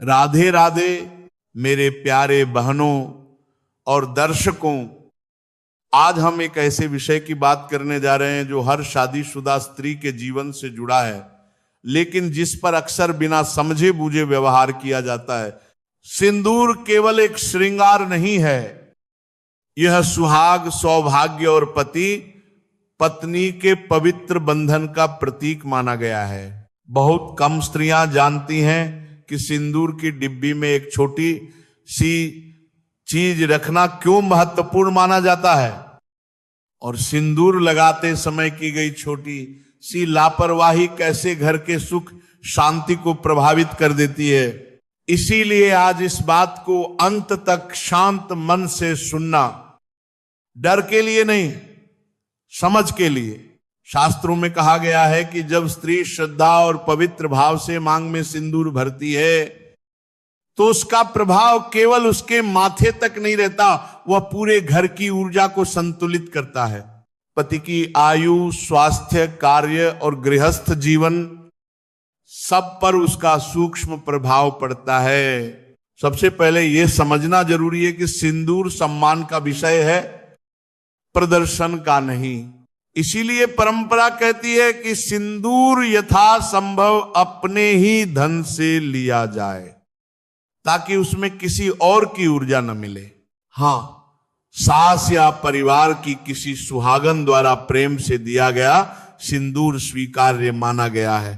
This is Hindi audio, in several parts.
राधे राधे मेरे प्यारे बहनों और दर्शकों। आज हम एक ऐसे विषय की बात करने जा रहे हैं जो हर शादीशुदा स्त्री के जीवन से जुड़ा है, लेकिन जिस पर अक्सर बिना समझे बूझे व्यवहार किया जाता है। सिंदूर केवल एक श्रृंगार नहीं है, यह सुहाग, सौभाग्य और पति पत्नी के पवित्र बंधन का प्रतीक माना गया है। बहुत कम स्त्रियां जानती हैं कि सिंदूर की डिब्बी में एक छोटी सी चीज रखना क्यों महत्वपूर्ण माना जाता है, और सिंदूर लगाते समय की गई छोटी सी लापरवाही कैसे घर के सुख शांति को प्रभावित कर देती है। इसीलिए आज इस बात को अंत तक शांत मन से सुनना, डर के लिए नहीं, समझ के लिए। शास्त्रों में कहा गया है कि जब स्त्री श्रद्धा और पवित्र भाव से मांग में सिंदूर भरती है तो उसका प्रभाव केवल उसके माथे तक नहीं रहता, वह पूरे घर की ऊर्जा को संतुलित करता है। पति की आयु, स्वास्थ्य, कार्य और गृहस्थ जीवन सब पर उसका सूक्ष्म प्रभाव पड़ता है। सबसे पहले यह समझना जरूरी है कि सिंदूर सम्मान का विषय है, प्रदर्शन का नहीं। इसीलिए परंपरा कहती है कि सिंदूर यथासंभव अपने ही धन से लिया जाए ताकि उसमें किसी और की ऊर्जा न मिले। हां, सास या परिवार की किसी सुहागन द्वारा प्रेम से दिया गया सिंदूर स्वीकार्य माना गया है।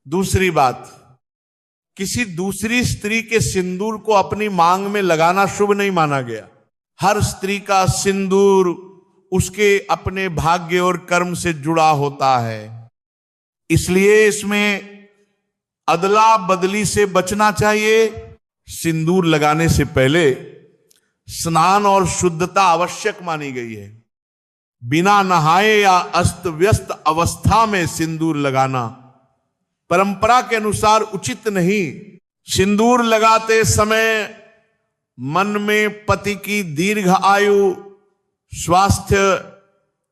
दूसरी बात, किसी दूसरी स्त्री के सिंदूर को अपनी मांग में लगाना शुभ नहीं माना गया। हर स्त्री का सिंदूर उसके अपने भाग्य और कर्म से जुड़ा होता है, इसलिए इसमें अदला बदली से बचना चाहिए। सिंदूर लगाने से पहले स्नान और शुद्धता आवश्यक मानी गई है। बिना नहाए या अस्त व्यस्त अवस्था में सिंदूर लगाना परंपरा के अनुसार उचित नहीं। सिंदूर लगाते समय मन में पति की दीर्घ आयु, स्वास्थ्य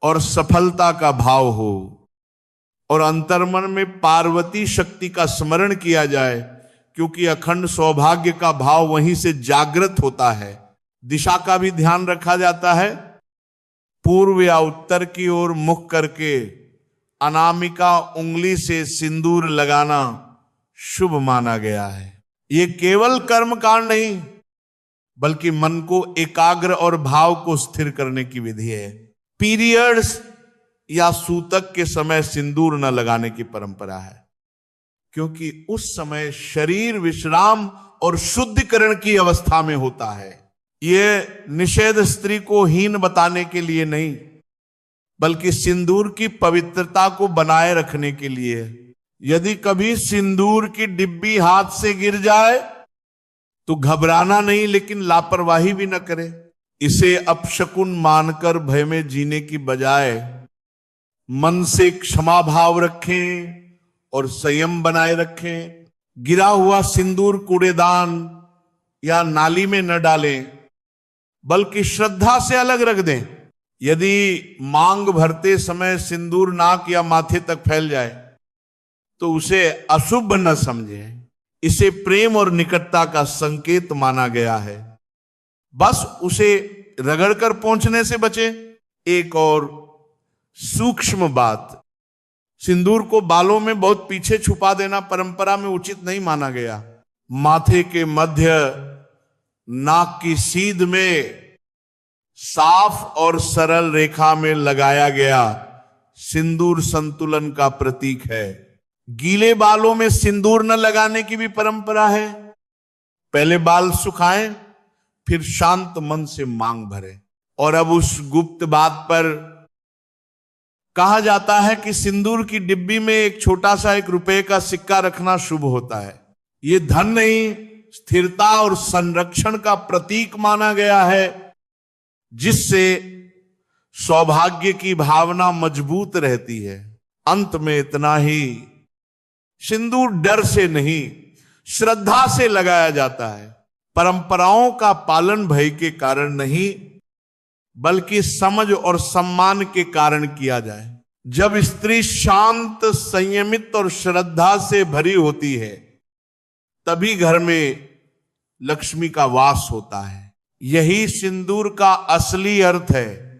और सफलता का भाव हो, और अंतर्मन में पार्वती शक्ति का स्मरण किया जाए, क्योंकि अखंड सौभाग्य का भाव वहीं से जागृत होता है। दिशा का भी ध्यान रखा जाता है। पूर्व या उत्तर की ओर मुख करके अनामिका उंगली से सिंदूर लगाना शुभ माना गया है। यह केवल कर्मकांड नहीं बल्कि मन को एकाग्र और भाव को स्थिर करने की विधि है। पीरियड्स या सूतक के समय सिंदूर न लगाने की परंपरा है, क्योंकि उस समय शरीर विश्राम और शुद्धिकरण की अवस्था में होता है। यह निषेध स्त्री को हीन बताने के लिए नहीं, बल्कि सिंदूर की पवित्रता को बनाए रखने के लिए। यदि कभी सिंदूर की डिब्बी हाथ से गिर जाए तो घबराना नहीं, लेकिन लापरवाही भी न करे। इसे अपशकुन मानकर भय में जीने की बजाय मन से क्षमा भाव रखें और संयम बनाए रखें। गिरा हुआ सिंदूर कूड़ेदान या नाली में न डालें, बल्कि श्रद्धा से अलग रख दें। यदि मांग भरते समय सिंदूर नाक या माथे तक फैल जाए तो उसे अशुभ न समझें। इसे प्रेम और निकटता का संकेत माना गया है। बस उसे रगड़कर पहुंचने से बचे। एक और सूक्ष्म बात, सिंदूर को बालों में बहुत पीछे छुपा देना परंपरा में उचित नहीं माना गया। माथे के मध्य, नाक की सीध में साफ और सरल रेखा में लगाया गया सिंदूर संतुलन का प्रतीक है। गीले बालों में सिंदूर न लगाने की भी परंपरा है। पहले बाल सुखाएं, फिर शांत मन से मांग भरें। और अब उस गुप्त बात पर कहा जाता है कि सिंदूर की डिब्बी में एक छोटा सा ₹1 का सिक्का रखना शुभ होता है। यह धन नहीं, स्थिरता और संरक्षण का प्रतीक माना गया है, जिससे सौभाग्य की भावना मजबूत रहती है। अंत में इतना ही, सिंदूर डर से नहीं, श्रद्धा से लगाया जाता है। परंपराओं का पालन भय के कारण नहीं, बल्कि समझ और सम्मान के कारण किया जाए। जब स्त्री शांत, संयमित और श्रद्धा से भरी होती है, तभी घर में लक्ष्मी का वास होता है। यही सिंदूर का असली अर्थ है।